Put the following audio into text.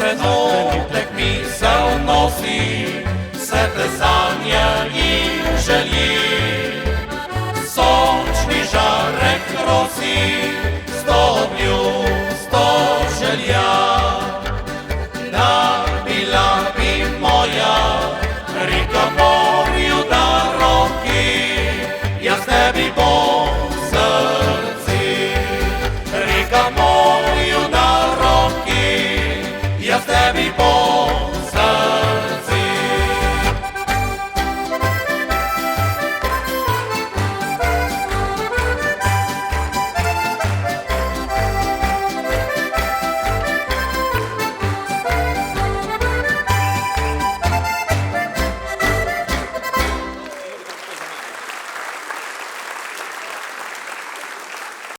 trenutek misel nosi, se te sanje in želji. Sončni žarek rosi, sto obljub, sto želja. Da bila bi moja reka morju na roki, jaz tebi bom v srci. Reka morju na roki, jaz tebi bom